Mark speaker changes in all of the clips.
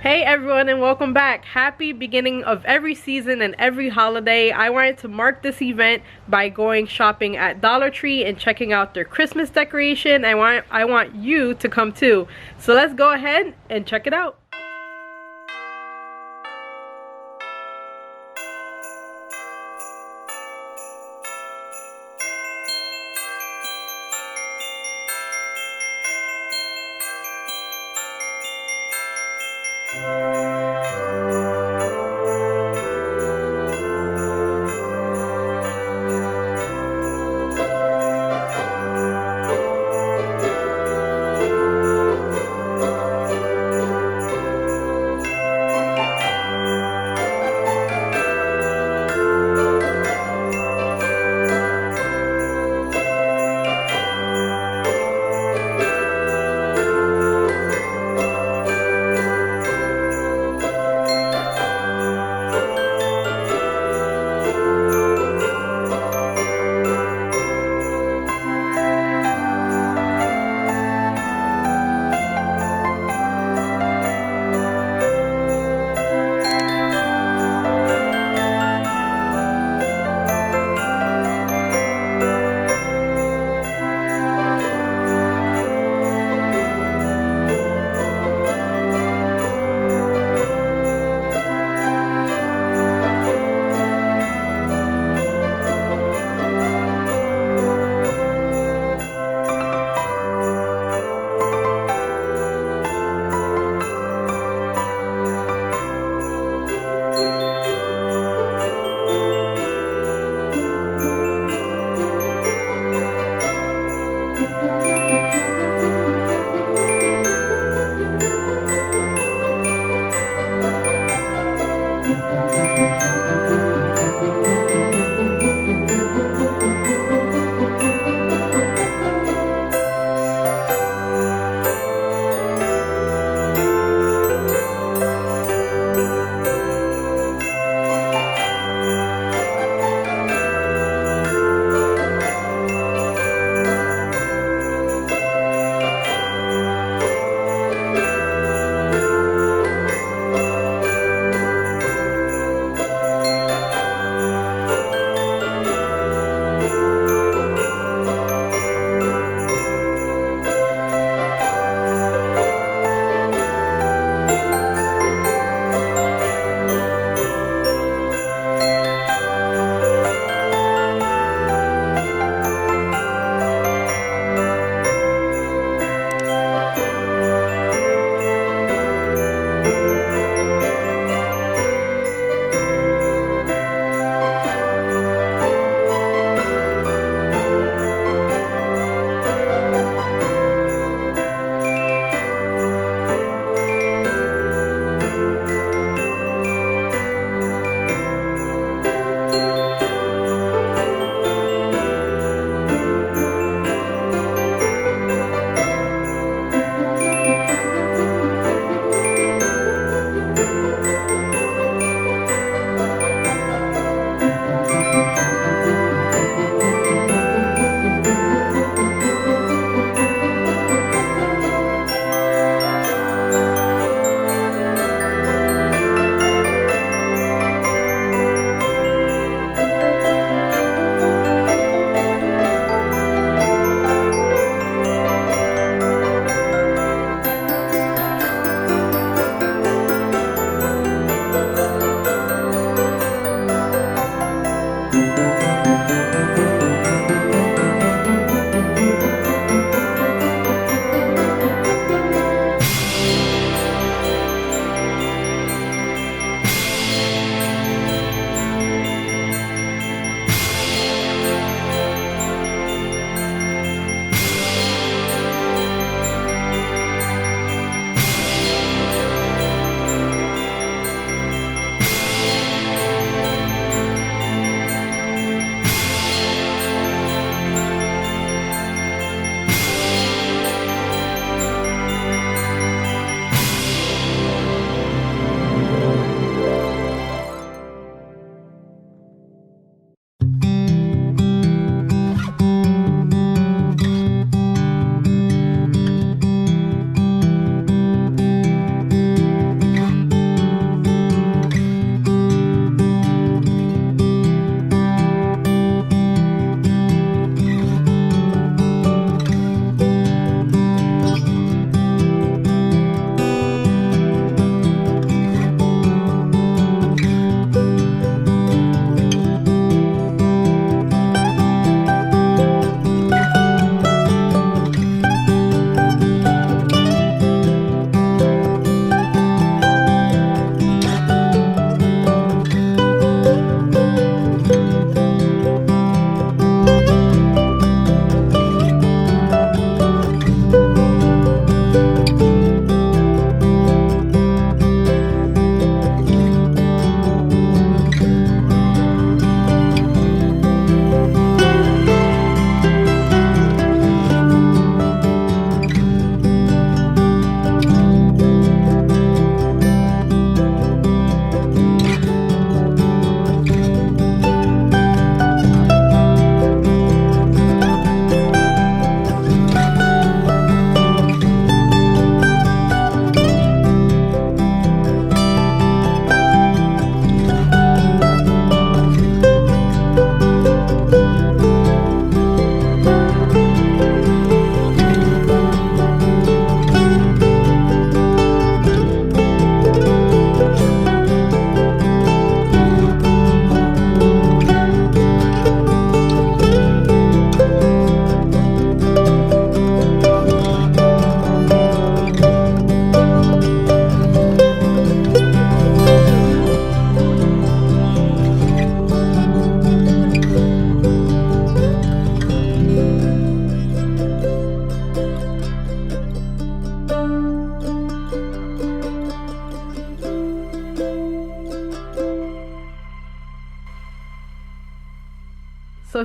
Speaker 1: Hey everyone, and welcome back. Happy beginning of every season and every holiday. I wanted to mark this event by going shopping at Dollar Tree and checking out their Christmas decoration. I want you to come too. So let's go ahead and check it out.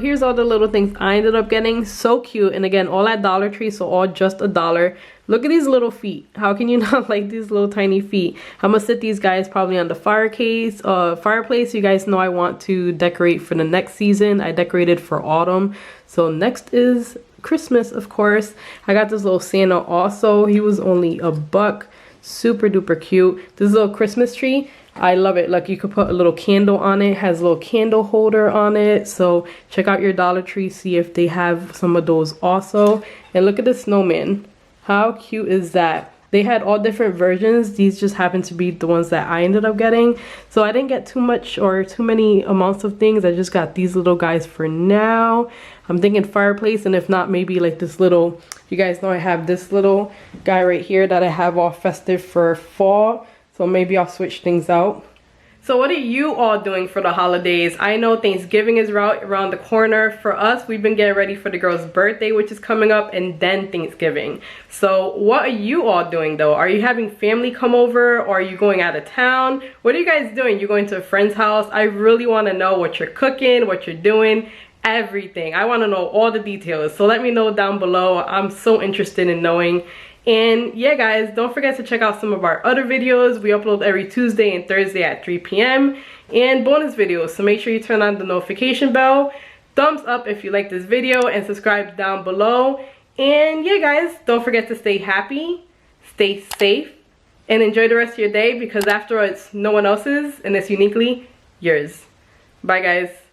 Speaker 1: here's all the little things I ended up getting. So cute. And again, all at Dollar Tree, so all just $1. Look at these little feet. How can you not like these little tiny feet? I'm gonna sit these guys probably on the fireplace. You guys know I want to decorate for the next season. I decorated for autumn. So next is Christmas, of course. I got this little Santa also. He was only $1. Super duper cute. This little Christmas tree, I love it. Like, you could put a little candle on it. Has a little candle holder on it. So check out your Dollar Tree, see if they have some of those also. And look at the snowman. How cute is that? They had all different versions. These just happen to be the ones that I ended up getting. So I didn't get too much or too many amounts of things. I just got these little guys for now. I'm thinking fireplace, and if not, maybe like this little, you guys know I have this little guy right here that I have all festive for fall. So maybe I'll switch things out. So what are you all doing for the holidays? I know Thanksgiving is right around the corner. For us, we've been getting ready for the girl's birthday, which is coming up, and then Thanksgiving. So what are you all doing though? Are you having family come over, or are you going out of town? What are you guys doing? You going to a friend's house? I really want to know what you're cooking, what you're doing, everything. I want to know all the details. So let me know down below. I'm so interested in knowing. And yeah, guys, don't forget to check out some of our other videos. We upload every Tuesday and Thursday at 3 p.m. and bonus videos. So make sure you turn on the notification bell. Thumbs up if you like this video, and subscribe down below. And yeah, guys, don't forget to stay happy, stay safe, and enjoy the rest of your day, because after all, it's no one else's and it's uniquely yours. Bye, guys.